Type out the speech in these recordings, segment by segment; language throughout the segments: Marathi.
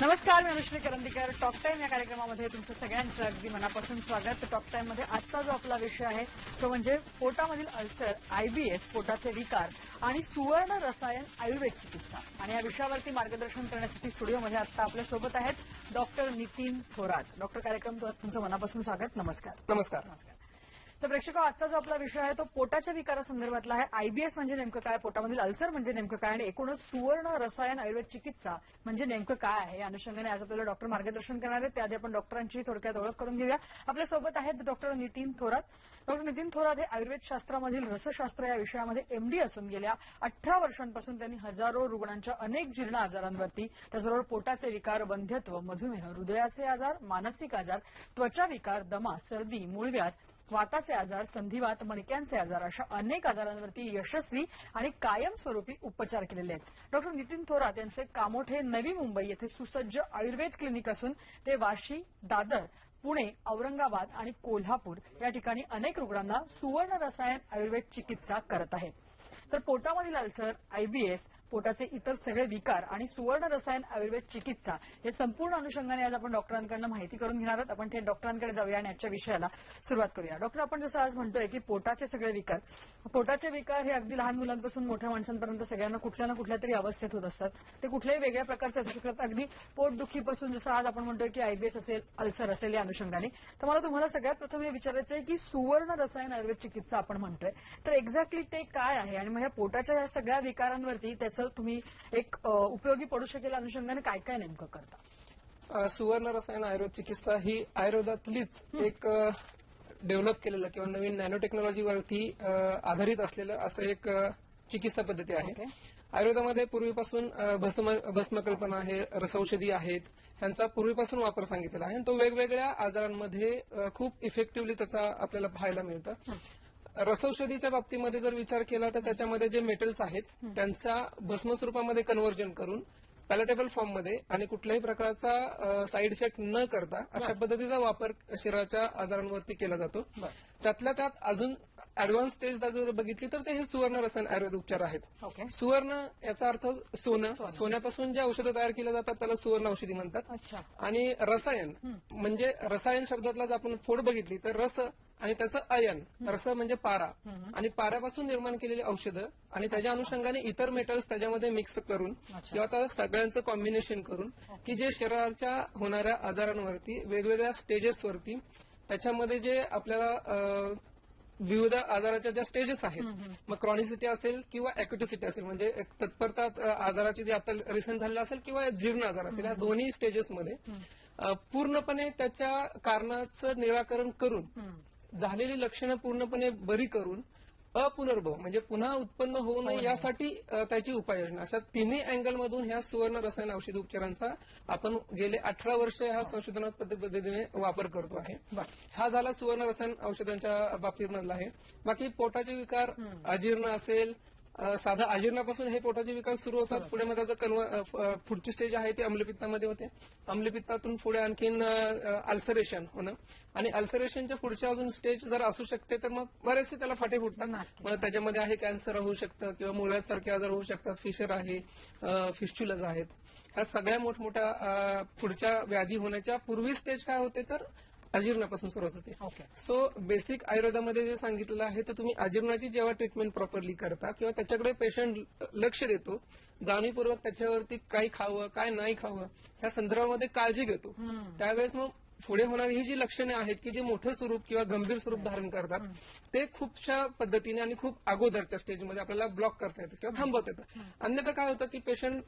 नमस्कार, मी अनुश्री करंदीकर. टॉक टाइम या कार्यक्रमामध्ये तुमचं सगळ्यांचं अगदी मनापासून स्वागत. टॉक टाइम मध्ये आजचा जो आपला विषय आहे तो म्हणजे पोटामधील अल्सर, आयबीएस, पोटाचे विकार आणि सुवर्ण रसायन आयुर्वेद चिकित्सा. आणि या विषयावरती मार्गदर्शन करण्यासाठी स्टुडिओमध्ये आता आपल्यासोबत आहेत डॉक्टर नितीन थोरात. डॉक्टर, कार्यक्रम तुमचं मनापासून स्वागत. नमस्कार. नमस्कार. नमस्कार. तर प्रेक्षक, आजचा जो आपला विषय आहे तो पोटाच्या विकारासंदर्भातला आहे. आयबीएस म्हणजे नेमकं काय, पोटामधील अल्सर म्हणजे नेमकं काय आणि एकूणच सुवर्ण रसायन आयुर्वेद चिकित्सा म्हणजे नेमकं काय आहे, या अनुषंगाने आज आपल्याला डॉक्टर मार्गदर्शन करणार आहेत. त्याआधी आपण डॉक्टरांची थोडक्यात ओळख करून घेऊया. आपल्यासोबत आहेत डॉक्टर नितीन थोरात. डॉक्टर नितीन थोरात हे आयुर्वेद शास्त्रामधील रसशास्त्र या विषयामध्ये एमडी असून गेल्या 18 वर्षांपासून त्यांनी हजारो रुग्णांच्या अनेक जीर्ण आजारांवरती, त्याचबरोबर पोटाचे विकार, वंध्यत्व, मधुमेह, हृदयाचे आजार, मानसिक आजार, त्वचा विकार, दमा, सर्दी, मूळव्याध, वाताचे आजार, संधिवात, मणक्यांचे आजार अशा अनेक आजारांवरती यशस्वी आणि कायमस्वरूपी उपचार केलेले आहेत. डॉक्टर नितीन थोरात यांचे कामोठे, नवी मुंबई येथे सुसज्ज आयुर्वेद क्लिनिक असून ते वाशी, दादर, पुणे, औरंगाबाद आणि कोल्हापूर या ठिकाणी अनेक रुग्णांना सुवर्ण रसायन आयुर्वेद चिकित्सा करत आहेत. तर पोटामधील अल्सर, आयबीएस, पोटाचे इतर सगळे विकार आणि सुवर्ण रसायन आयुर्वेद चिकित्सा हे संपूर्ण अनुषंगाने आज आपण डॉक्टरांकडून माहिती करून घेणार आहोत. आपण थेट डॉक्टरांकडे जाऊया आणि आजच्या विषयाला सुरुवात करूया. डॉक्टर, आपण जसं आज म्हणतोय की पोटाचे सगळे विकार, पोटाचे विकार हे अगदी लहान मुलांपासून मोठ्या माणसांपर्यंत सगळ्यांना कुठल्या ना कुठल्या तरी अवस्थेत होत असतात. ते कुठल्याही वेगळ्या प्रकारचे असू शकतात. अगदी पोटदुखीपासून जसं आज आपण म्हणतोय की आयबीएस असेल, अल्सर असेल या अनुषंगाने. तर मला तुम्हाला सगळ्यात प्रथम हे विचारायचं आहे की सुवर्ण रसायन आयुर्वेद चिकित्सा आपण म्हणतोय, तर एक्झॅक्टली ते काय आहे आणि मग ह्या पोटाच्या ह्या सगळ्या विकारांवरती त्याचं तुम्ही एक उपयोगी पडू शकेल अनुषंगाने काय काय नेमकं करता? सुवर्ण रसायन आयुर्वेद चिकित्सा ही आयुर्वेदातलीच एक डेव्हलप केलेलं किंवा नवीन नॅनो टेक्नॉलॉजीवरती आधारित असलेलं असं एक चिकित्सा पद्धती आहे. आयुर्वेदामध्ये पूर्वीपासून भस्मकल्पना आहे, रसौषधी आहेत, ह्यांचा पूर्वीपासून वापर सांगितलेला आहे. तो वेगवेगळ्या आजारांमध्ये खूप इफेक्टिव्हली त्याचा आपल्याला पाहायला मिळतं. रसौषधीच्या बाबतीमध्ये जर विचार केला तर त्याच्यामध्ये जे मेटल्स आहेत त्यांचा भस्म स्वरूपामध्ये कन्व्हर्जन करून पॅलेटेबल फॉर्ममध्ये आणि कुठल्याही प्रकारचा साईड इफेक्ट न करता अशा पद्धतीचा वापर शरीराच्या आजारांवरती केला जातो. त्यातल्या त्यात अजून ऍडव्हान्स स्टेज जर बघितली तर ते हे सुवर्ण रसायन आयुर्वेद उपचार आहेत. सुवर्ण याचा अर्थ सोनं, सोन्यापासून जे औषधं तयार केली जातात त्याला सुवर्ण औषधी म्हणतात. आणि रसायन म्हणजे रसायन शब्दातला जर आपण फोड बघितली तर रस आणि त्याचं अयन, रस म्हणजे पारा, आणि पाऱ्यापासून निर्माण केलेली औषधं आणि त्याच्या अनुषंगाने इतर मेटल्स त्याच्यामध्ये मिक्स करून किंवा त्या सगळ्यांचं कॉम्बिनेशन करून की जे शरीराच्या होणाऱ्या आजारांवरती वेगवेगळ्या स्टेजेसवरती त्याच्यामध्ये जे आपल्याला विविध आजाराच्या ज्या स्टेजेस आहेत, मग क्रॉनिसिटी असेल किंवा ऍक्युटिसिटी असेल, म्हणजे तत्परता आजाराची जी आता रिसेंट झालेला असेल किंवा जीर्ण आजार असेल, या दोन्ही स्टेजेसमध्ये पूर्णपणे त्याच्या कारणाचं निराकरण करून झालेली लक्षणं पूर्णपणे बरी करून अपुनर्भव म्हणजे पुन्हा उत्पन्न होऊ नये यासाठी त्याची उपाययोजना, अशा तिन्ही अँगलमधून ह्या सुवर्ण रसायन औषधी उपचारांचा आपण गेले 18 वर्ष ह्या संशोधनात्मक पद्धतीने वापर करतो आहे. हा झाला सुवर्ण रसायन औषधांच्या बाबतीमधला आहे. बाकी पोटाचे विकार, अजीर्ण असेल, साधा अजीर्णापासून हे पोटाचे विकार सुरू होतात. पुढे मग त्याचं पुढची स्टेज आहे ती अम्लपित्तामध्ये होते. अम्लपित्तातून पुढे आणखीन अल्सरेशन होणं आणि अल्सरेशनच्या पुढच्या अजून स्टेज जर असू शकते तर मग बरेचसे त्याला फाटे फुटतात. मग त्याच्यामध्ये आहे कॅन्सर होऊ शकतं किंवा मूळव्याधसारखे आजार होऊ शकतात, फिशर आहे, फिस्च्युलस आहेत. ह्या सगळ्या मोठमोठ्या पुढच्या व्याधी होण्याच्या पूर्वी स्टेज काय होते तर अजीर्णापासून सुरुवात होते. सो बेसिक आयुर्वेदामध्ये जे सांगितलेलं आहे तर तुम्ही अजीर्णाची जेव्हा ट्रीटमेंट प्रॉपरली करता किंवा त्याच्याकडे पेशंट लक्ष देतो, जाणीवपूर्वक त्याच्यावरती काय खावं काय नाही खावं ह्या संदर्भामध्ये काळजी घेतो, त्यावेळेस मग पुढे होणारी ही जी लक्षणे आहेत की जे मोठं स्वरूप किंवा गंभीर स्वरूप धारण करतात ते खूपशा पद्धतीने आणि खूप अगोदरच्या स्टेजमध्ये आपल्याला ब्लॉक करता येतं किंवा थांबवता येतं. अन्यथा काय होतं की पेशंट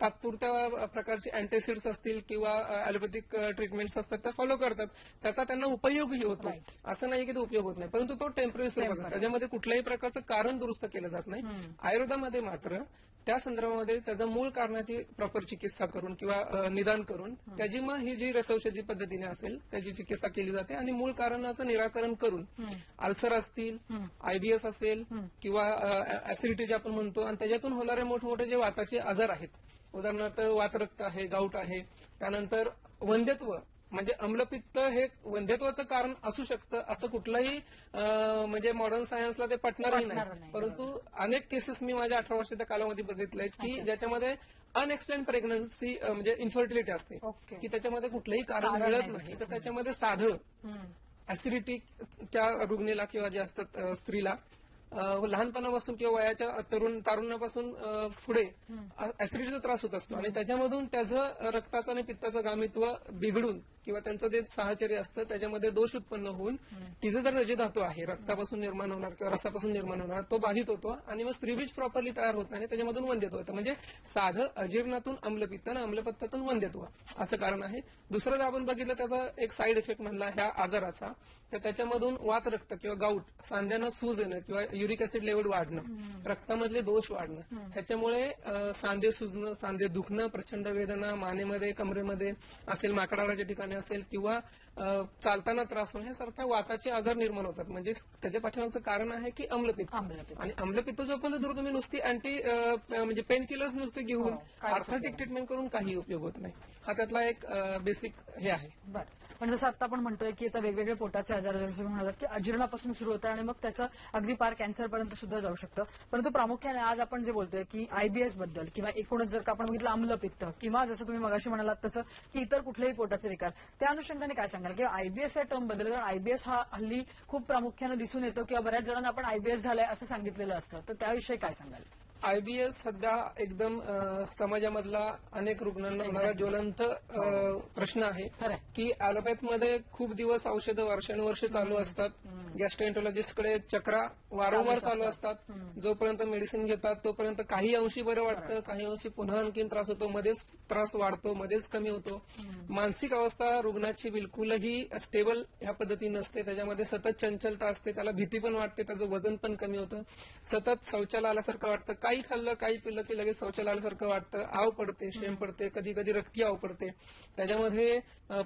तात्पुरत्या प्रकारचे अँटीसिड्स असतील किंवा ॲलोपॅथिक ट्रीटमेंट्स असतात त्या फॉलो करतात, त्याचा त्यांना उपयोगही होतो. असं नाही की तो उपयोग होत नाही, परंतु तो टेम्पररी स्वरूप असतो, त्याच्यामध्ये कुठल्याही प्रकारचं कारण दुरुस्त केलं जात नाही. आयुर्वेदामध्ये मात्र त्या संदर्भामध्ये त्याच्या मूळ कारणाची प्रॉपर चिकित्सा करून किंवा निदान करून त्याची मग ही जी रसौषधी पद्धतीने असेल त्याची चिकित्सा केली जाते आणि मूळ कारणाचं निराकरण करून अल्सर असतील, आयबीएस असेल किंवा ऍसिडिटी जे आपण म्हणतो आणि त्याच्यातून होणारे मोठमोठे जे वाताचे आजार आहेत, उदाहरणार्थ वातरक्त आहे, गाऊट आहे, त्यानंतर वंध्यत्व म्हणजे अम्लपित्त हे वंध्यत्वाचं कारण असू शकतं असं कुठलंही म्हणजे मॉडर्न सायन्सला ते पटणारही नाही. परंतु अनेक केसेस मी माझ्या 18 वर्षाच्या कालावधी बघितल्या की ज्याच्यामध्ये अनएक्सप्लेन प्रेग्नन्सी म्हणजे इन्फर्टिलिटी असते ओके. की त्याच्यामध्ये कुठलंही कारण कारण मिळत नाही. नाही, तर त्याच्यामध्ये साधं ऍसिडिटी त्या रुग्णीला किंवा जे असतात स्त्रीला लहानपणापासून किंवा वयाच्या तारुण्यापासून पुढे ऍसिडिटीचा त्रास होत असतो आणि त्याच्यामधून त्याचं रक्ताचं आणि पित्ताचं गामित्व बिघडून किंवा त्यांचं जे साहचर्य असतं त्याच्यामध्ये दोष उत्पन्न होऊन तिचं जर रजे धातू आहे रक्तापासून निर्माण होणार किंवा रसापासून निर्माण होणार तो बाधित होतो आणि मग स्त्रीबीज प्रॉपरली तयार होत नाही, त्याच्यामधून वंध्यत्व होतं. म्हणजे साधं अजीर्णातून अम्लपित्त आणि अम्लपित्तातून वंध्यत्व असं कारण आहे. दुसरं जर आपण बघितलं त्याचा एक साईड इफेक्ट म्हणला ह्या आजाराचा, तर त्याच्यामधून वात रक्त किंवा गाऊट, सांध्यानं सूज येणं किंवा युरिक ऍसिड लेवल वाढणं, रक्तामधले दोष वाढणं, ह्याच्यामुळे सांधे सुजणं, सांधे दुखणं, प्रचंड वेदना मानेमध्ये कमरेमध्ये असेल, माकडाच्या ठिकाणी असेल किंवा चालताना त्रास होणे यासारख्या वाताचे आजार निर्माण होतात. म्हणजे त्याच्या पाठीमागचं कारण आहे की अम्लपित्त. आणि अम्लपित्त जोपर्यंत जर तुम्ही नुसती म्हणजे पेन किलर्स नुसते घेऊन आर्थ्रायटिक ट्रीटमेंट करून काही उपयोग होत नाही. हा त्यातला एक बेसिक हे आहे. बरं. पण जसं आता आपण म्हणतोय की आता वेगवेगळे पोटाचे आजार जसं म्हणालात की अजीर्णापासून सुरू होतं आणि मग त्याचं अगदी पार कॅन्सरपर्यंत सुद्धा जाऊ शकतं. परंतु प्रामुख्याने आज आपण जे बोलतोय की आयबीएस बद्दल किंवा एकूणच जर का आपण बघितलं अम्लपित्त किंवा जसं तुम्ही मगाशी म्हणालात तसं की इतर कुठलेही पोटाचे विकार, त्या अनुषंगाने काय सांगाल किंवा आयबीएस या टर्म बद्दल? कारण आयबीएस हा हल्ली खूप प्रामुख्याने दिसून येतो किंवा बऱ्याच जणांना आपण आयबीएस झालाय असं सांगितलेलं असतं, तर त्याविषयी काय सांगाल? आयबीएस सध्या एकदम समाजामधला अनेक रुग्णांना होणारा ज्वलंत प्रश्न आहे की ॲलोपॅथमध्ये खूप दिवस औषधं वर्षानुवर्ष चालू असतात, गॅस्ट्रोएंटरोलॉजिस्टकडे चक्रा वारंवार चालू असतात. जोपर्यंत मेडिसिन घेतात तोपर्यंत काही अंशी बरं वाटतं, काही अंशी पुन्हा आणखीन त्रास होतो, मध्येच त्रास वाढतो, मध्येच कमी होतो. मानसिक अवस्था रुग्णाची बिलकुलही स्टेबल ह्या पद्धतीने नसते, त्याच्यामध्ये सतत चंचलता असते, त्याला भीती पण वाटते, त्याचं वजन पण कमी होतं, सतत शौचालय आल्यासारखं वाटतं, काही खाल्लं काही पिल्लं की लगेच शौचालय आल्यासारखं वाटतं, आव पडते, शेम पडते, कधी कधी रक्ती आव पडते, त्याच्यामध्ये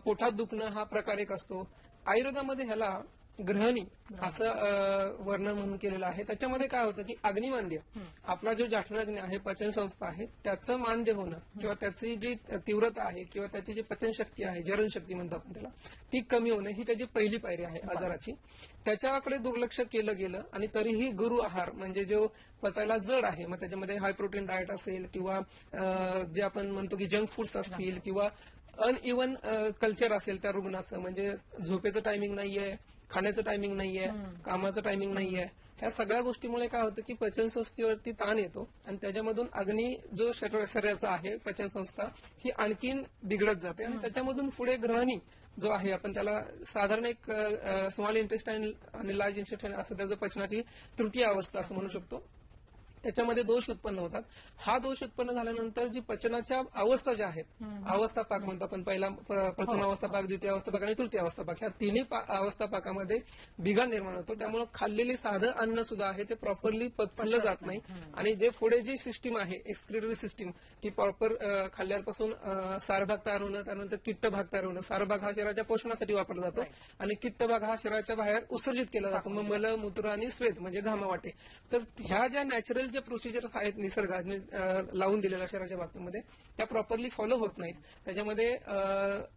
पोटात दुखणं हा प्रकार एक असतो. आयुर्वेदामध्ये ह्याला ग्रहणी असं वर्णन म्हणून केलेलं आहे. त्याच्यामध्ये काय होतं की अग्निमांद्य, आपला जो जठराग्नी आहे, पचन संस्था आहे, त्याचं मांद्य होणं किंवा त्याची जी तीव्रता आहे किंवा त्याची जी पचनशक्ती आहे, जरणशक्ती म्हणतो आपण त्याला, ती कमी होणं ही त्याची पहिली पायरी आहे आजाराची. त्याच्याकडे दुर्लक्ष केलं गेलं आणि तरीही गुरु आहार म्हणजे जो पचायला जड आहे, मग त्याच्यामध्ये हाय प्रोटीन डाएट असेल किंवा जे आपण म्हणतो की जंक फूड्स असतील किंवा अनइव्हन कल्चर असेल त्या रुग्णाचं, म्हणजे झोपेचं टायमिंग नाहीये, खाण्याचं टायमिंग नाहीये, कामाचं टायमिंग नाहीये, ह्या सगळ्या गोष्टीमुळे काय होतं की पचनसंस्थेवरती ताण येतो आणि त्याच्यामधून अग्नी जो शरीराचा आहे पचनसंस्था ही आणखीन बिघडत जाते आणि त्याच्यामधून पुढे ग्रहणी जो आहे आपण त्याला साधारण एक स्मॉल इंटेस्टाईन आणि लार्ज इंटेस्टाईन असं त्याचं पचनाची तृतीय अवस्था असं म्हणू शकतो, त्याच्यामध्ये दोष उत्पन्न होतात. हा दोष उत्पन्न झाल्यानंतर जी पचनाच्या अवस्था ज्या आहेत, अवस्था पाक म्हणतो आपण, प्रथम अवस्था पाक, द्वितीय अवस्था पाक आणि तृतीय अवस्था पाक, ह्या तिन्ही अवस्था पाकामध्ये बिघाड निर्माण होतो. त्यामुळे खाल्लेली साधं अन्न सुद्धा आहे ते प्रॉपरली पचलं जात नाही आणि जे पुढे जी सिस्टीम आहे एक्सक्रिटरी सिस्टीम, ती प्रॉपर खाल्ल्यापासून सारभाग तयार होणं, त्यानंतर किट्ट भाग तयार होणं. सारभाग हा शरीराच्या पोषणासाठी वापरला जातो आणि किट्ट भाग हा शरीराच्या बाहेर उत्सर्जित केला जातो, मग मल, मूत्र आणि स्वेद म्हणजे घामावाटे. तर ह्या ज्या नॅचरल जे प्रोसिजर्स आहेत निसर्गाने लावून दिलेल्या शरीराच्या बाबतीमध्ये त्या प्रॉपरली फॉलो होत नाहीत. त्याच्यामध्ये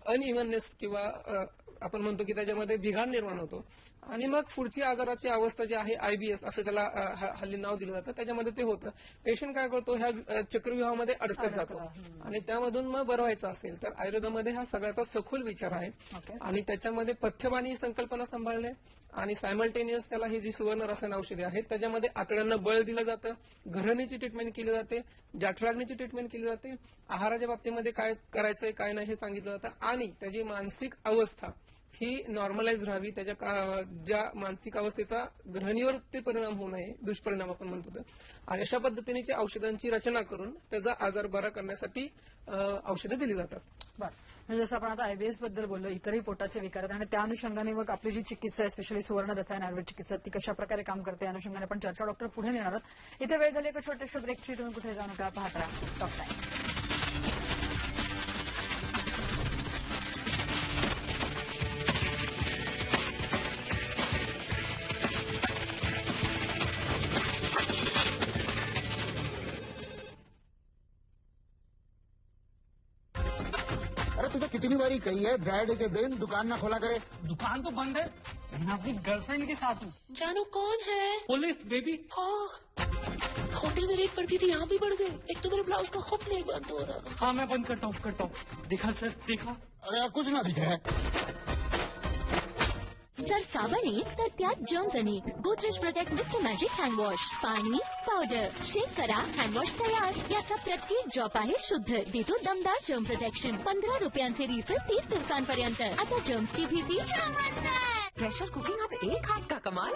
अनइव्हननेस किंवा आपण म्हणतो की त्याच्यामध्ये बिघाड निर्माण होतो आणि मग पुढची आजाराची अवस्था जी आहे आयबीएस असं त्याला हल्ली नाव दिलं जातं, त्याच्यामध्ये ते होतं. पेशंट काय करतो, ह्या चक्रव्यूहामध्ये अडकत जातो आणि त्यामधून मग बरं व्हायचं असेल तर आयुर्वेदामध्ये हा सगळ्याचा सखोल विचार आहे आणि त्याच्यामध्ये पथ्यपानी ही संकल्पना सांभाळणे आणि सायमल्टेनियस त्याला ही जी सुवर्ण रसायन औषधे आहेत त्याच्यामध्ये आतड्यांना बळ दिलं जातं, घरणीची ट्रीटमेंट केली जाते, जठराग्नीची ट्रीटमेंट केली जाते, आहाराच्या बाबतीमध्ये काय करायचंय काय नाही हे सांगितलं जातं आणि त्याची मानसिक अवस्था ही नॉर्मलाइज राहावी, त्याच्या ज्या मानसिक अवस्थेचा ग्रहणीवर ते परिणाम होऊ नये, दुष्परिणाम आपण म्हणतो तर, आणि अशा पद्धतीने औषधांची रचना करून त्याचा आजार बरा करण्यासाठी औषधं दिली जातात. बरं, जसं आपण आता आयबीएस बद्दल बोललो, इतरही पोटाचे विकार आहेत आणि त्या अनुषंगाने मग आपली जी चिकित्सा आहे, स्पेशली सुवर्ण रसायन आयुर्वेद चिकित्सा, ती कशा प्रकारे काम करते या अनुषंगाने आपण चर्चा डॉक्टर पुढे नेणार आहोत. इथे वेळ झाली एका छोट्याशा ब्रेकची, तुम्ही कुठे जाऊ नका, पाहत राहा टॉक टाइम. तुझे कितनी बारी कही है ड्राइडे के दिन दुकान ना खोला करे. दुकान तो बंद है, मैं अपनी गर्लफ्रेंड के साथ हूँ. जानू कौन है? Police baby. हाँ. होटल में रेट बढ़ती थी, यहाँ भी बढ़ गए। एक तो मेरे ब्लाउज का हुक नहीं बंद हो रहा। हाँ मैं बंद करता हूँ। देखा सर, देखा? अरे कुछ ना दिखे। जर साबण येईल तर त्यात जर्म्स अनेक. Godrej protect mister magic handwash. पाणी, पावडर, शेक करा, हँडवॉश तयार. याचा प्रत्येक ड्रॉप आहे शुद्ध, देतो दमदार जर्म प्रोटेक्शन. 15 रुपयांचे रिफिल 30 दिवसांपर्यंत. आता जर्म्सची भीती प्रेशर कुकिंग अब एक हाथ का कमाल।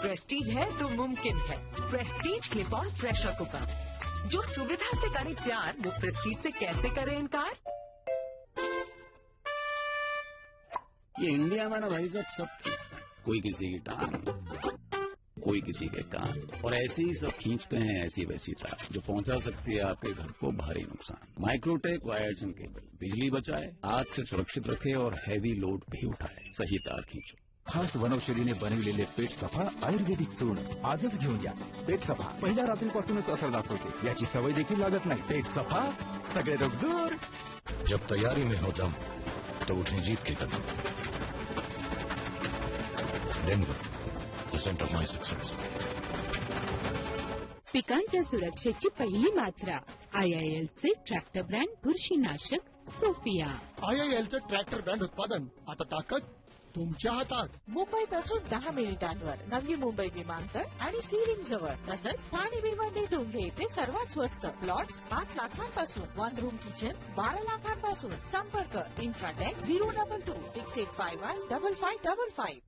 प्रेस्टीज है तो मुमकिन है। Prestige clip on pressure cooker, जो सुविधा से करे प्यार, वो प्रेस्टीज से कैसे करे इनकार। ये इंडिया में ना भाई सब खींचते हैं, कोई किसी की टांग, कोई किसी के कान, और ऐसे ही सब खींचते हैं ऐसी वैसी तार जो पहुंचा सकती है आपके घर को भारी नुकसान। माइक्रोटेक वायर्स एंड केबल बिजली बचाए, आग से सुरक्षित रखे और हैवी लोड भी उठाए। सही तार खींचो। खास वनौषधीने बनविलेले पेट सफा आयुर्वेदिक चूर्ण आजच घेऊन या. पेट सफा पहिल्या रात्रीपासूनच असर दाखवते, याची सवय देखील लागत नाही. पेट सफा, सगळे रोग दूर. जब तैयारी में हो दम तो उठे जीत के कदम. Denver, the centre of my success. पिकांच्या सुरक्षेची पहिली मात्रा. IILचे ट्रॅक्टर ब्रँड बुरशीनाशक सोफिया. IILचं ट्रॅक्टर ब्रँड उत्पादन आता ताकद तुमच्या हातात. मुंबईपासून 10 मिनिटांवर नवी मुंबई विमानतळ आणि सीलिंग जवळ. तसंच ठाणे भिवंडी डोंगरे येथे सर्वात स्वस्त प्लॉट्स 5 लाखांपासून. 1 room kitchen 12 लाखांपासून. संपर्क इंफ्राटेक 022 6851 5555.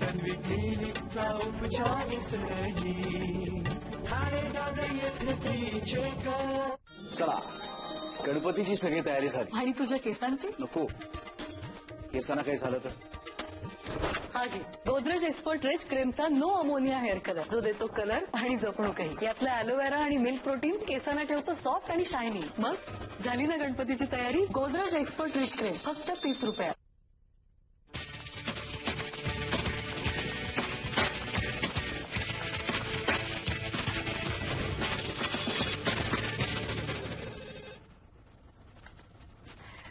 तन्वी क्लिनिकचा उपचारच नाही. ठाणे दादा येथे फ्री चेकअप. चला, गणपतीची सगळी तयारी झाली. आणि तुझ्या केसांची? नको, केसांना काही झालं तर? हा घे गोदरेज एक्सपर्ट रिच क्रीमचा नो अमोनिया हेअर कलर, जो देतो कलर आणि जपणूकही. यातलं अलोवेरा आणि मिल्क प्रोटीन केसांना ठेवतो सॉफ्ट आणि शायनी. मग झाली ना गणपतीची तयारी. गोदरेज एक्सपर्ट रिच क्रीम फक्त 30 रुपयात.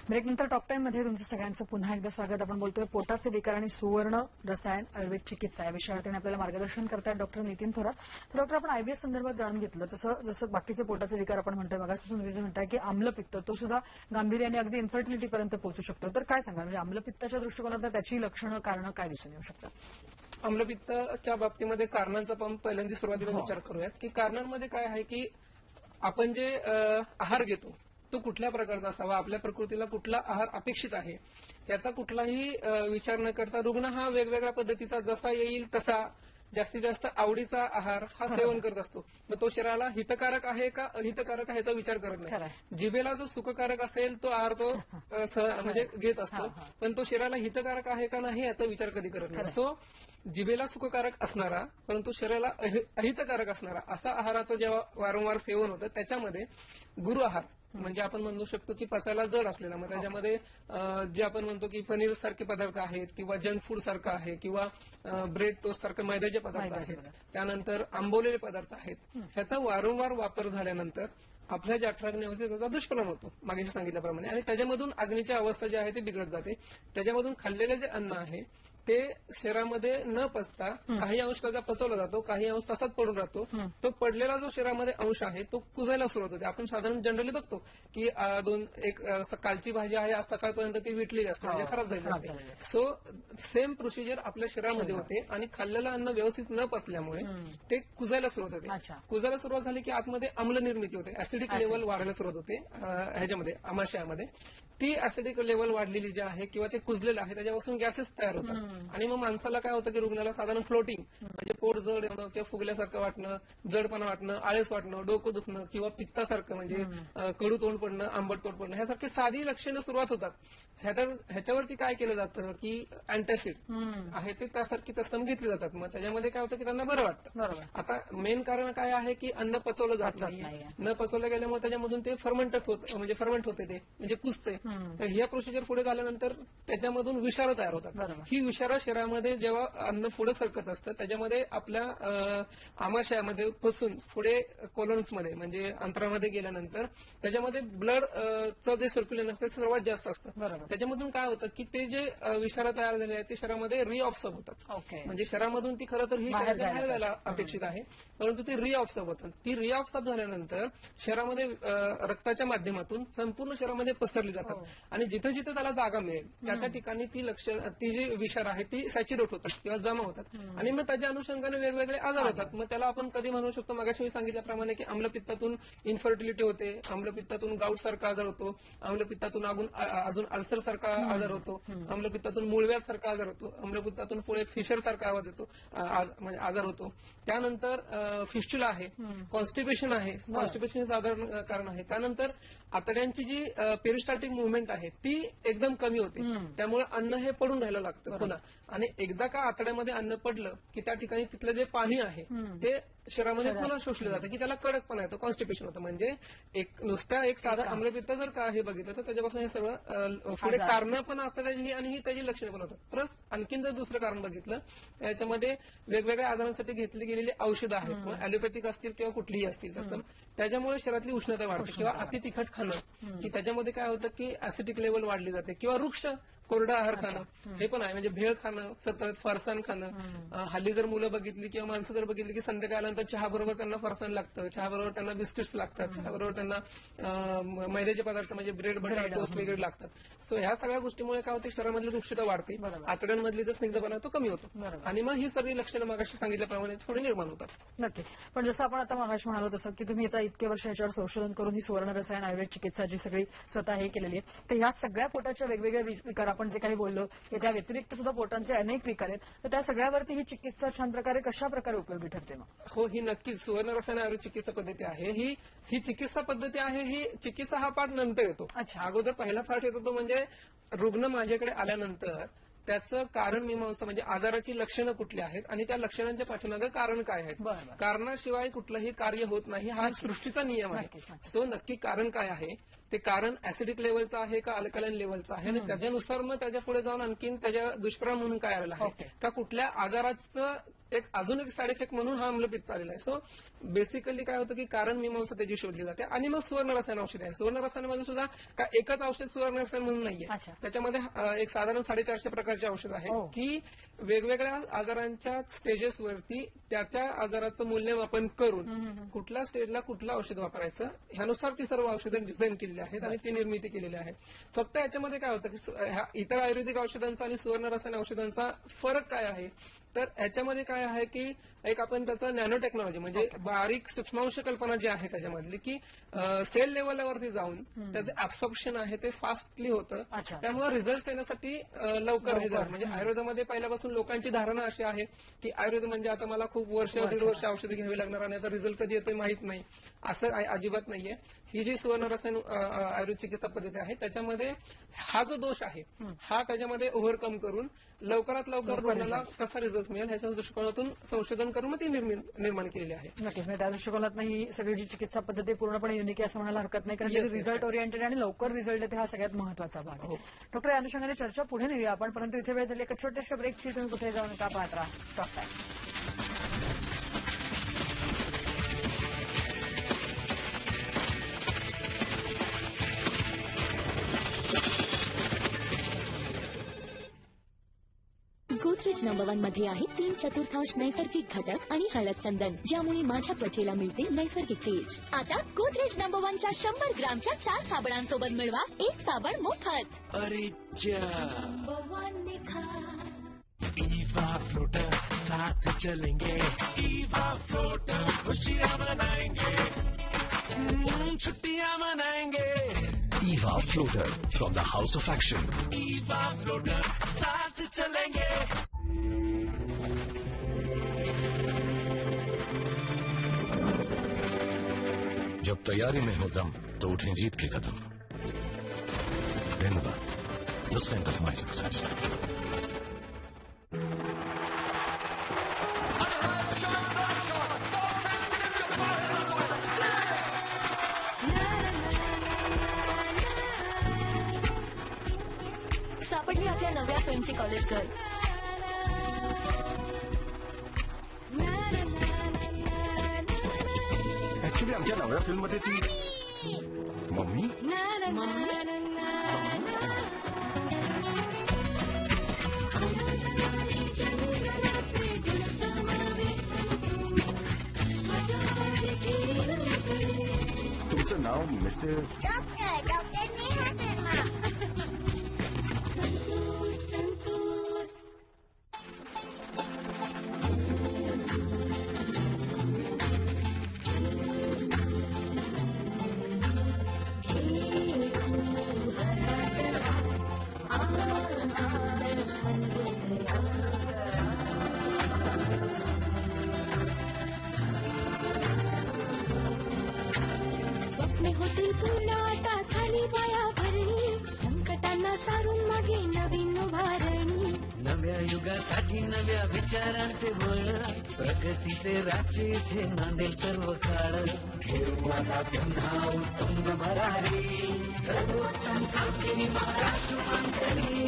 ब्रेकनंतर टॉक टाइम मध्ये तुमचं सगळ्यांचं पुन्हा एकदा स्वागत. आपण बोलतोय पोटाचे विकार आणि सुवर्ण रसायन आयुर्वेद चिकित्सा या विषयावरती आपल्याला मार्गदर्शन करतायत डॉक्टर नितीन थोरात. तर डॉक्टर, आपण IBS संदर्भात जाणून घेतलं, तसं जसं बाकीचे पोटाचे विकार आपण म्हणतोय, मगापासून तुम्ही म्हणताय की आम्लपित्त तो सुद्धा गांभीर्याने अगदी इन्फर्टिलिटीपर्यंत पोहोचू शकतो. तर काय सांगा, म्हणजे आम्लपित्ताच्या दृष्टिकोनात त्याची लक्षणं, कारणं काय दिसून येऊ शकतात? आम्लपित्ताच्या बाबतीमध्ये कारणांचा आपण पहिल्यांदा सुरुवातीला विचार करूयात की कारणांमध्ये काय आहे की आपण जे आहार घेतो तो कुठल्या प्रकारचा असावा, आपल्या प्रकृतीला कुठला आहार अपेक्षित आहे याचा कुठलाही विचार न करता रुग्ण हा वेगवेगळ्या पद्धतीचा जसा येईल तसा जास्तीत जास्त आवडीचा आहार हा सेवन करत असतो. मग तो शरीराला हितकारक आहे का अहितकारक आहे याचा विचार करत नाही. जिभेला जो सुखकारक असेल तो आहार तो म्हणजे घेत असतो, पण तो शरीराला हितकारक आहे का नाही याचा विचार कधी करत नाही. सो जिभेला सुखकारक असणारा परंतु शरीराला अहितकारक असणारा असा आहाराचं जेव्हा वारंवार सेवन होतं त्याच्यामध्ये गुरु आहार म्हणजे आपण म्हणू शकतो की पचायला जड असलेला, मग त्याच्यामध्ये जे आपण म्हणतो की पनीर सारखे पदार्थ आहेत किंवा जंक फूड सारखं आहे किंवा ब्रेड टोस्ट सारखे मैद्याचे पदार्थ आहेत, त्यानंतर आंबवलेले पदार्थ आहेत, ह्याचा वारंवार वापर झाल्यानंतर आपल्या जठराग्नीवरती त्याचा दुष्परिणाम होतो मागे सांगितल्याप्रमाणे, आणि त्याच्यामधून अग्नीची अवस्था जी आहे ती बिघडत जाते. त्याच्यामधून खाल्लेले जे अन्न आहे ते शरीरामध्ये न पचता काही अंश त्याचा पचवला जातो, काही अंश तसाच पडून राहतो. तो पडलेला जो शरीरामध्ये अंश आहे तो कुजायला सुरुवात होते. आपण साधारण जनरली बघतो की एक कालची भाजी आहे आज सकाळपर्यंत ती विटलेली असते म्हणजे खराब झालेली असते. सो सेम प्रोसिजर आपल्या शरीरामध्ये होते आणि खाल्लेलं अन्न व्यवस्थित न पचल्यामुळे ते कुजायला सुरुवात होते. कुजायला सुरुवात झाली की आतमध्ये आम्ल निर्मिती होते, ऍसिडिक लेवल वाढायला सुरुवात होते ह्याच्यामध्ये आमाशयामध्ये. ती ऍसिडिक लेवल वाढलेली जी आहे किंवा ते कुजलेलं आहे त्याच्यापासून गॅसेस तयार होतात आणि मग माणसाला काय होतं की रुग्णाला साधारण फ्लोटिंग म्हणजे पोट जड येणं किंवा फुगल्यासारखं वाटणं, जडपणा वाटणं, आळस वाटणं, डोकं दुखणं किंवा पित्तासारखं म्हणजे कडू तोंड पडणं, आंबट तोंड पडणं ह्यासारखी साधी लक्षणं सुरुवात होतात. ह्याच्यावरती काय केलं जातं की अँटॅसिड आहे ते त्यासारखी तस्तम घेतली जातात. मग त्याच्यामध्ये काय होतं की त्यांना बरं वाटतं. आता मेन कारण काय आहे की अन्न पचवलं जात नाही, न पचवलं गेल्यामुळे त्याच्यामधून ते फर्मेंट होते ते म्हणजे कुजते. तर हे प्रोसिजर पुढे झाल्यानंतर त्याच्यामधून विषार तयार होतात. ही विषारा शरीरामध्ये जेव्हा अन्न पुढे सरकत असतं त्याच्यामध्ये आपल्या आमाशयामध्ये फसून पुढे कोलन्समध्ये म्हणजे अंतरामध्ये गेल्यानंतर त्याच्यामध्ये ब्लडचं जे सर्क्युलेशन असतं ते सर्वात जास्त असतं. त्याच्यामधून काय होतं की ते जे विषारा तयार झाले आहेत ते शरीरामध्ये रिऑब्सॉर्ब होतात. म्हणजे शरीरामधून ती खरं तर ही बाहेर जायला अपेक्षित आहे, परंतु ती रिऑब्सॉर्ब होतात. ती रिऑब्सॉर्ब झाल्यानंतर शरीरामध्ये रक्ताच्या माध्यमातून संपूर्ण शरीरामध्ये पसरली जातात आणि जिथे जिथे त्याला जागा मिळेल त्या ठिकाणी ती जी विषार आहे ती सॅच्युरेट होतात किंवा जमा होतात आणि मग त्याच्या अनुषंगाने वेगवेगळे आजार होतात. मग त्याला आपण कधी म्हणू शकतो, मागाशी मी सांगितल्याप्रमाणे की आम्लपित्तातून इन्फर्टिलिटी होते, आम्लपित्तातून गाऊट सारखा आजार होतो, आम्लपित्तातून अजून अल्सर सारखा आजार होतो, आम्लपित्तातून मूळव्याध सारखा आजार होतो, आम्लपित्तातून पुढे फिशर सारखा आवाज येतो म्हणजे आजार होतो. त्यानंतर फिस्ट्युला आहे, कॉन्स्टिपेशन आहे, कॉन्स्टिपेशन हे साधारण कारण आहे. त्यानंतर आतड्यांची जी पेरिस्टाल्टिक मुवमेंट आहे ती एकदम कमी होते, त्यामुळे अन्न हे पडून राहायला लागतं पुन्हा. आणि एकदा का आतड्यामध्ये अन्न पडलं की त्या ठिकाणी तिथलं जे पाणी आहे ते शरीरामध्ये पुन्हा शोषलं जातं की त्याला कडकपणा येतो, कॉन्स्टिपेशन होतं. म्हणजे नुसत्या एक साधा आम्लपित्त जर का हे बघितलं तर त्याच्यापासून हे सगळं पुढे कारणं पण असतात त्याची आणि ही त्याची लक्षणं पण होतात. प्लस आणखीन जर दुसरं कारण बघितलं त्याच्यामध्ये वेगवेगळ्या आजारांसाठी घेतली गेलेली औषधं आहेत, ॲलोपॅथिक असतील किंवा कुठलीही असतील, तसं त्याच्यामुळे शरीरातली उष्णता वाढते किंवा अति तिखट खाणं की त्याच्यामध्ये काय होतं की ऍसिडिक लेवल वाढली जाते किंवा वृक्ष कोरडा आहार खाणं हे पण आहे. म्हणजे भेळ खाणं, सतत फरसाण खाणं. हल्ली जर मुलं बघितली किंवा माणसं जर बघितली की संध्याकाळनंतर चहा बरोबर त्यांना फरसाण लागतं, चहा बरोबर त्यांना बिस्किट्स लागतात, चहा बरोबर त्यांना मैद्याचे पदार्थ म्हणजे ब्रेड बटर टोस्ट वगैरे लागतात. सो ह्या सगळ्या गोष्टीमुळे काय होते शरीरामधली वृक्षता वाढते, आतड्यांमधली जो स्निग्धपणा तो कमी होतो आणि मग ही सगळी लक्षणं मागाशी सांगितल्याप्रमाणे थोडी निर्माण होतात. नक्की. पण जसं आपण आता मागाशी म्हणालो तसं की तुम्ही आता इतके वर्ष याच्यावर संशोधन करून ही सुवर्ण रसायन आयुर्वेद चिकित्सा जी सगळी स्वतः हे केलेली आहे, तर ह्या सगळ्या पोटाच्या वेगवेगळ्या विकार आपण जे काही बोललो त्या व्यतिरिक्त सुद्धा पोटांचे अनेक विकार आहेत, तर त्या सगळ्यावरती ही चिकित्सा छान प्रकारे कशा प्रकारे उपयोगी ठरते मग? हो, ही नक्कीच सुवर्ण रसायन आयुर्वेद चिकित्सा पद्धती आहे. ही चिकित्सा पद्धती आहे. ही चिकित्सा हा पार्ट नंतर येतो. अगोदर पहिला पार्ट येतो तो म्हणजे रुग्ण माझ्याकडे आल्यानंतर त्याचं कारण मीमांसा म्हणजे आजाराची लक्षणं कुठली आहेत आणि त्या लक्षणांच्या पाठीमागे कारण काय आहेत. कारणाशिवाय कुठलंही कार्य होत नाही हा सृष्टीचा नियम आहे. सो नक्की कारण काय आहे, ते कारण ऍसिडिक लेवलचं आहे का अल्कलाइन लेवलचं आहे आणि त्याच्यानुसार मग त्याच्या पुढे जाऊन आणखीन त्याच्या दुष्परिणाम म्हणून काय आलेला आहे का कुठल्या आजाराचं अजून एक साईड इफेक्ट म्हणून हा अम्लपित्त आलेला आहे. सो बेसिकली काय होतं की कारण मीमांसा त्याची शोधली जाते आणि मग सुवर्ण रसायन औषध आहे. सुवर्ण रसायनामध्ये सुद्धा का एकच औषध सुवर्ण रसायन म्हणून नाहीये, त्याच्यामध्ये एक साधारण 450 प्रकारचे औषध आहे की वेगवेगळ्या आजारांच्या स्टेजेसवरती त्या आजाराचं मूल्यमापन करून कुठल्या स्टेजला कुठलं औषध वापरायचं ह्यानुसार ती सर्व औषधं डिझाईन केलेली आहेत आणि ती निर्मिती केलेली आहे. फक्त याच्यामध्ये काय होतं की इतर आयुर्वेदिक औषधांचा आणि सुवर्ण रसायन औषधांचा फरक काय आहे तर ह्याच्यामध्ये काय आहे की एक आपण त्याचं नॅनो टेक्नॉलॉजी म्हणजे बारीक सूक्ष्मांश कल्पना जी आहे त्याच्यामधली की सेल लेवलवरती जाऊन त्याचं ऍब्सॉर्प्शन आहे ते फास्टली होतं, त्यामुळे रिझल्ट येण्यासाठी लवकर रिझल्ट. म्हणजे आयुर्वेदामध्ये पहिल्यापासून लोकांची धारणा अशी आहे की आयुर्वेद म्हणजे आता मला खूप वर्ष दीड वर्ष औषधं घ्यावी लागणार आणि आता रिझल्ट कधी येतोय माहित नाही, असं अजिबात नाहीये. ही जी सुवर्ण रसायन आयुर्वेद चिकित्सा पद्धती आहे त्याच्यामध्ये हा जो दोष आहे हा त्याच्यामध्ये ओव्हरकम करून लवकरात लवकर रुग्णाला कसा रिझल्ट मिळेल ह्याच्या दृष्टिकोनातून संशोधन करून मग ती निर्माण केलेली आहे. नक्कीच. त्या दृष्टिकोनात ही सगळी जी चिकित्सा पद्धती पूर्णपणे युनिक आहे असं म्हणायला हरकत नाही, कारण रिझल्ट ओरिएंटेड आणि लवकर रिझल्ट येते हा सगळ्यात महत्वाचा भाग आहे. डॉक्टर, या अनुषंगाने चर्चा पुढे नेऊया आपण, परंतु इथे वेळ झाली एका छोट्याशा ब्रेकची. तुम्ही कुठे जाऊन का पाहत राहा टॉक टाइम. गोदरेज नंबर 1 मध्ये आहे 3/4 नैसर्गिक घटक आणि हळद चंदन, ज्यामुळे माझ्या त्वचेला मिळते नैसर्गिक तेज. आता गोदरेज नंबर 1 च्या 100 ग्रामच्या 4 साबणांसोबत मिळवा 1 साबण मोफत. अरे ईवा फ्लोटर साथ चलेंगे, ईवा फ्लोटर खुशियां मनाएंगे, छुट्टियां मनाएंगे. Eva floater from the house of action. Eva floater साथ चलेंगे. जब तैयारी में हो दम तो उठें जीत के Kadam. Denver, the center of my success. सापडली आपल्या नव्या फिल्मची कॉलेज गर्ल. ऍक्च्युली आमच्या नव्या फिल्म मध्ये ती मम्मी तुमचं नाव मिसेस डॉक्टर नेहा शर्मा. स्वप्ने होती पूर्ण आता झाली माया भरणी, संकटांना सारून मागे नवीन उभारणी. नव्या युगासाठी नव्या विचारांचे बळ, प्रगतीचे राज्य इथे नांदेल सर्व काळ. ठेवू आता पुन्हा उत्तुंग भरारी, सर्वोत्तम कामगिरी महाराष्ट्र मानकरी.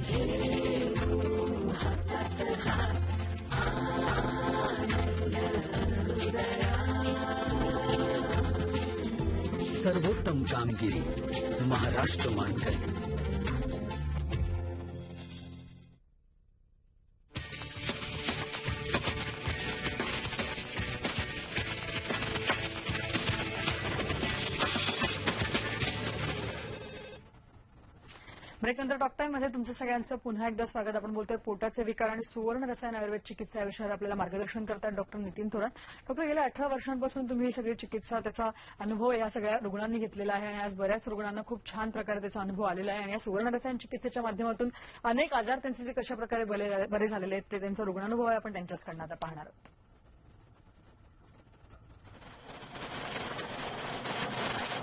घेऊ हातात हात, आनंद हृदयात. सर्वोत्तम कामगिरी महाराष्ट्र मानकरी. ब्रेकनंतर टॉक टाइम मध्ये तुमचं सगळ्यांचं पुन्हा एकदा स्वागत. आपण बोलतोय पोटाचे विकार आणि सुवर्ण रसायन आयुर्वेद चिकित्सा या विषयावर आपल्याला मार्गदर्शन करतात डॉक्टर नितीन थोरात. डॉक्टर, गेल्या 18 वर्षांपासून तुम्ही ही सगळी चिकित्सा, त्याचा अनुभव या सगळ्या रुग्णांनी घेतलेला आहे आणि आज बऱ्याच रुग्णांना खूप छान प्रकारे त्याचा अनुभव आलेला आहे आणि या सुवर्ण रसायन चिकित्सेच्या माध्यमातून अनेक आजार त्यांचे जे कशा प्रकारे बरे झालेले आहेत ते त्यांचा रुग्णानुभव आहे, आपण त्यांच्याचकडनं आता पाहणार आहोत.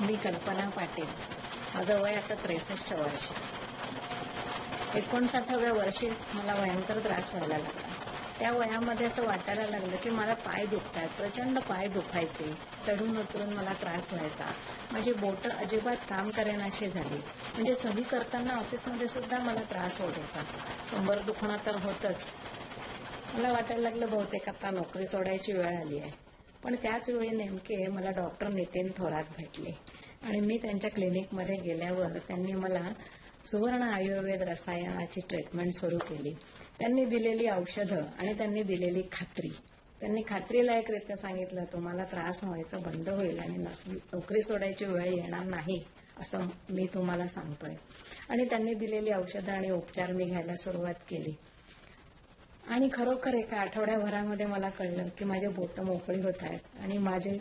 मी कल्पना पाटील. माझं वय आता 63 वर्ष. 59व्या वर्षी मला भयंकर त्रास व्हायला लागला. त्या वयामध्ये असं वाटायला लागलं की मला पाय दुखतायत, प्रचंड पाय दुखायचे, चढून उतरून मला त्रास व्हायचा. माझी बोटं अजिबात काम करेनाशी झाली. म्हणजे सही करताना ऑफिसमध्ये सुद्धा मला त्रास होत होता. कंबर दुखणं तर होतच. मला वाटायला लागलं बहुतेक आता नोकरी सोडायची वेळ आली आहे. पण त्याच वेळी नेमके मला डॉक्टर नितीन थोरात भेटले आणि मी त्यांच्या क्लिनिकमध्ये गेल्यावर त्यांनी मला सुवर्ण आयुर्वेद रसायनाची ट्रीटमेंट सुरू केली. त्यांनी दिलेली औषधं आणि त्यांनी दिलेली खात्री, त्यांनी खात्रीलायकरित्या सांगितलं तुम्हाला त्रास व्हायचं बंद होईल आणि नोकरी सोडायची वेळ येणार नाही असं मी तुम्हाला सांगतोय. आणि त्यांनी दिलेली औषधं आणि उपचार मी घ्यायला सुरुवात केली आणि खरोखर एका आठवड्याभरामध्ये मला कळलं की माझे बोटं मोकळी होत आहेत आणि माझे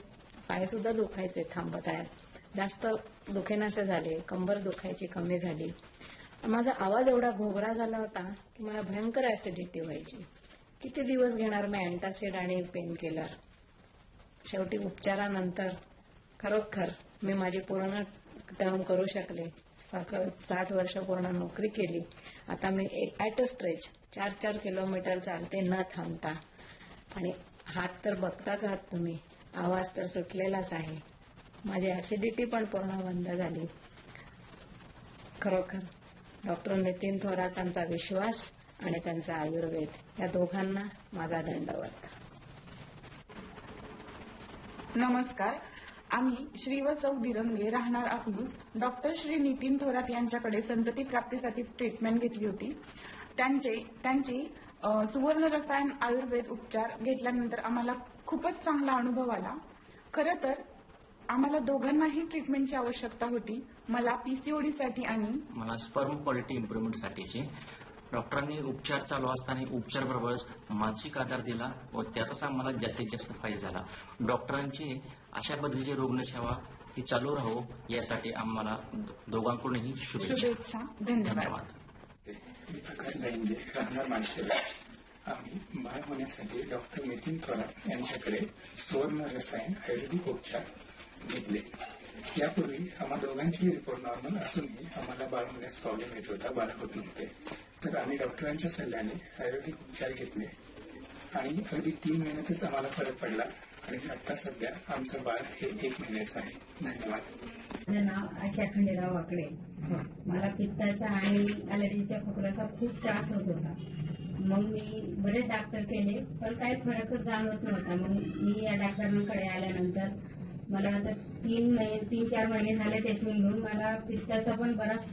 पाय सुद्धा दुखायचे थांबत आहेत. जास्त दुखेनासे झाले, कंबर दुखायची कमी झाली. माझा आवाज एवढा घोगरा झाला होता की मला भयंकर ऍसिडिटी व्हायची. किती दिवस घेणार मी अँटासिड आणि पेन किलर. शेवटी उपचारानंतर खरोखर मी माझी पूर्ण टर्म करू शकले. 60 वर्ष पूर्ण नोकरी केली. आता मी ॲट अ स्ट्रेच 4-4 किलोमीटर चालते न थांबता. आणि हात तर बघताच आहात तुम्ही, आवाज तर सुटलेलाच आहे. माझी ऍसिडिटी पण पूर्ण बंद झाली. खरोखर डॉक्टर नितीन थोरातांचा विश्वास आणि त्यांचा आयुर्वेद या दोघांना माझा दंडवत. नमस्कार. आम्ही श्री व सौ दिरंगे राहणार अकलूज डॉक्टर श्री नितीन थोरात यांच्याकडे संतती प्राप्तीसाठी ट्रीटमेंट घेतली होती. त्यांची सुवर्ण रसायन आयुर्वेद उपचार घेतल्यानंतर आम्हाला खूपच चांगला अनुभव आला. खरं तर आम्हाला दोघांनाही ट्रीटमेंटची आवश्यकता होती. मला पीसीओडीसाठी आणि मला स्पर्म क्वालिटी इम्प्रुव्हमेंटसाठीची. डॉक्टरांनी उपचार चालू असताना उपचाराबरोबरच मानसिक आधार दिला व त्याचाच आम्हाला जास्तीत जास्त फायदा झाला. डॉक्टरांची अशा पद्धतीची रुग्णसेवा ती चालू राहो यासाठी आम्हाला दोघांकडूनही शुभेच्छा. धन्यवाद. मी प्रकाश दायंजे राहणार मानसेला. आम्ही बाळ होण्यासाठी डॉक्टर नितीन थोरात यांच्याकडे सुवर्ण रसायन आयुर्वेदिक उपचार घेतले. यापूर्वी आम्हा दोघांची रिपोर्ट नॉर्मल असूनही आम्हाला बाळ होण्यास प्रॉब्लेम येत होता, बाळ होत नव्हते. तर आम्ही डॉक्टरांच्या सल्ल्याने आयुर्वेदिक उपचार घेतले आणि अगदी 3 महिन्यातच आम्हाला फरक पडला आणि आता सध्या आमचं बाळ हे 1 महिन्याचं आहे. धन्यवाद. माझं नाव आशा खंडेराव वाकडे. मला पित्ताचा आणि ॲलर्जीच्या खोकल्याचा खूप त्रास होत होता मग मी बरेच डॉक्टर केले पण काही फरकच जाणवत नव्हता. मग मी या डॉक्टरांकडे आल्यानंतर मला आता 3-4 महिने झाले ट्रीटमेंट घेऊन मला पित्ताचा पण बराच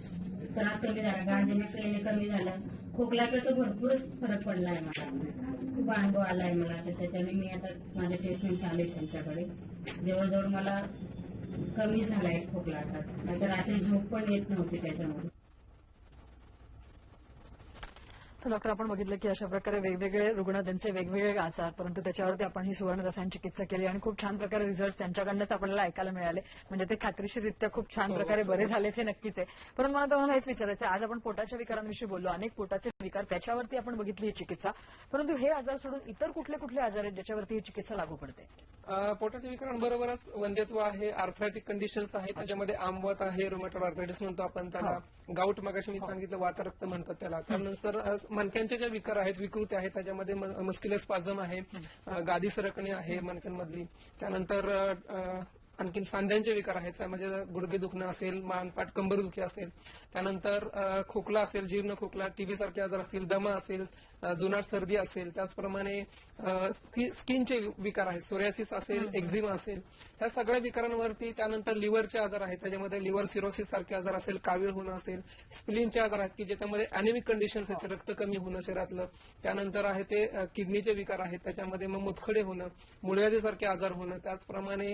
त्रास कमी झाला, गांजणे केले कमी झालं, खोकल्याचा तर भरपूरच फरक पडलाय मला, खूप अनुभव आलाय मला. तर त्याच्याने मी आता माझे ट्रीटमेंट चालू आहे त्यांच्याकडे. जवळजवळ मला कमी झालाय खोकला आता, नाहीतर रात्री झोप पण येत नव्हती त्याच्यामुळे. तर डॉक्टर आपण बघितलं की अशा प्रकारे वेगवेगळे रुग्ण त्यांचे वेगवेगळे आजार, परंतु त्याच्यावरती आपण ही सुवर्ण रसायन चिकित्सा केली आणि खूप छान प्रकारे रिझल्ट त्यांच्याकडनंच आपल्याला ऐकायला मिळाले. म्हणजे ते खात्रीशीररित्या खूप छान प्रकारे बरे झाले हे नक्कीच आहे. परंतु मला तुम्हाला हेच विचारायचं आहे, आज आपण पोटाच्या विकारांविषयी बोललो, अनेक पोटाचे विकार त्याच्यावरती आपण बघितली ही चिकित्सा, परंतु हे आजार सोडून इतर कुठले कुठले आजार आहेत ज्याच्यावरती ही चिकित्सा लागू पडते? पोटाच्या विकारांबरोबरच वंध्यत्व आहे, आर्थरायटिक कंडिशन्स आहेत, त्याच्यामध्ये आंबवत आहे, रुमॅटॉइड आर्थरायटिस म्हणतो आपण त्याला, गाऊट मगाशी मी सांगितलं वातरक्त म्हणतात त्याला. त्यानंतर मणक्यांचे जे विकार आहेत, विकृती आहेत, त्याच्यामध्ये मस्क्युलर स्पाझम आहे, गादी सरकणे आहे मणक्यांमधली, त्यानंतर आणखी सांध्यांचे विकार आहेत, त्यामध्ये गुडघे दुखणं असेल, मानपाट कंबरदुखी असेल, त्यानंतर खोकला असेल, जीर्ण खोकला, टीबी सारखे आजार असतील, दमा असेल, जुनाट सर्दी असेल, त्याचप्रमाणे स्किनचे विकार आहेत, सोरियासिस असेल, एक्झिमा असेल, त्या सगळ्या विकारांवरती. त्यानंतर लिव्हरचे आजार आहेत, त्याच्यामध्ये लिव्हर सिरोसिस सारखे आजार असेल, कावीळ होणं असेल, स्प्लीनचे आजार आहेत की ज्याच्यामध्ये अॅनेमिक कंडिशन्स आहेत, रक्त कमी होणं शरीरातलं, त्यानंतर आहे ते किडनीचे विकार आहेत, त्याच्यामध्ये मग मुतखडे होणं, मुळव्याधीसारखे आजार होणं, त्याचप्रमाणे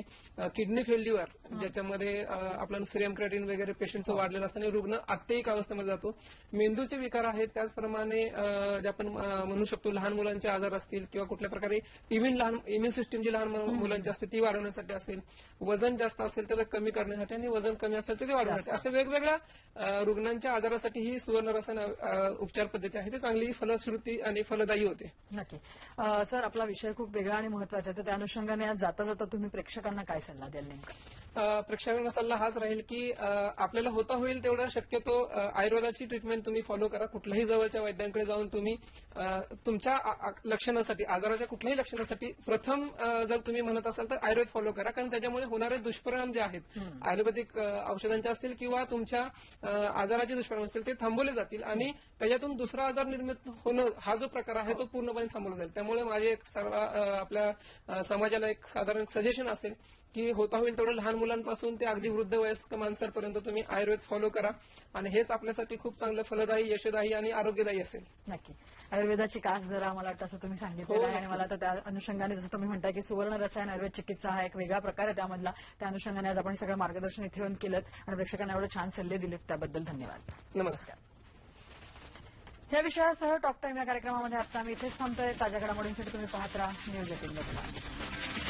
किडनी फेल्युअर ज्याच्यामध्ये आपलं सिरियम क्रिएटिन वगैरे पेशंटचं वाढलेलं असताना रुग्ण आत्तेयिक अवस्थेमध्ये जातो, मेंदूचे विकार आहेत, त्याचप्रमाणे जे आपण म्हणू शकतो लहान मुलांचे आजार असतील किंवा कुठल्या प्रकारे इम्युन सिस्टीम जी लहान मुलांची असते ती वाढवण्यासाठी असेल, वजन जास्त असेल तर कमी करण्यासाठी आणि वजन कमी असेल तर ते वाढवण्यासाठी, अशा वेगवेगळ्या रुग्णांच्या आजारासाठी ही सुवर्ण रसायन उपचार पद्धती आहे, ती चांगली फलश्रुती आणि फलदायी होते. नक्की. सर, आपला विषय खूप वेगळा आणि महत्वाचा आहे, तर त्या अनुषंगाने आज जाता जाता तुम्ही प्रेक्षकांना काय सल्ला द्याल नेमका? प्रेक्षकांना सल्ला हाच राहील की आपल्याला होता होईल तेवढा शक्यतो आयुर्वेदाची ट्रीटमेंट तुम्ही फॉलो करा. कुठल्याही जवळच्या वैद्यांकडे जाऊन तुम्ही तुमच्या लक्षणासाठी, आजाराच्या कुठल्याही लक्षणासाठी प्रथम जर तुम्ही म्हणत असाल तर आयुर्वेद फॉलो करा, कारण त्याच्यामुळे होणारे दुष्परिणाम जे आहेत आयुर्वेदिक औषधांचे असतील किंवा तुमच्या आजाराचे दुष्परिणाम असतील ते थांबवले जातील आणि त्याच्यातून दुसरा आजार निर्मित होणं हा जो प्रकार आहे तो पूर्णपणे थांबवला जाईल. त्यामुळे माझे एक सर्व आपल्या समाजाला एक साधारण सजेशन असेल की होता होईल तेवढं लहान मुलांपासून ते अगदी वृद्ध वयस्क माणसांपर्यंत तुम्ही आयुर्वेद फॉलो करा आणि हेच आपल्यासाठी खूप चांगलं फलदायी, यशदायी आणि आरोग्यदायी असेल. नक्की. आयुर्वेदाची कास जरा मला वाटतं असं तुम्ही सांगितलं आहे आणि मला तर त्या अनुषंगाने जसं तुम्ही म्हणताय की सुवर्ण रसायन आयुर्वेद चिकित्सा हा एक वेगळा प्रकार आहे त्यामधला, त्या अनुषंगाने आज आपण सगळं मार्गदर्शन इथे येऊन केलं आणि प्रेक्षकांना एवढे छान सल्ले दिलेत त्याबद्दल धन्यवाद. नमस्कार. या विषयासह टॉक टाइम या कार्यक्रमामध्ये आता आम्ही इथेच थांबतोय. ताज्या घडामोडींसाठी तुम्ही पाहत राहा न्यूज 18.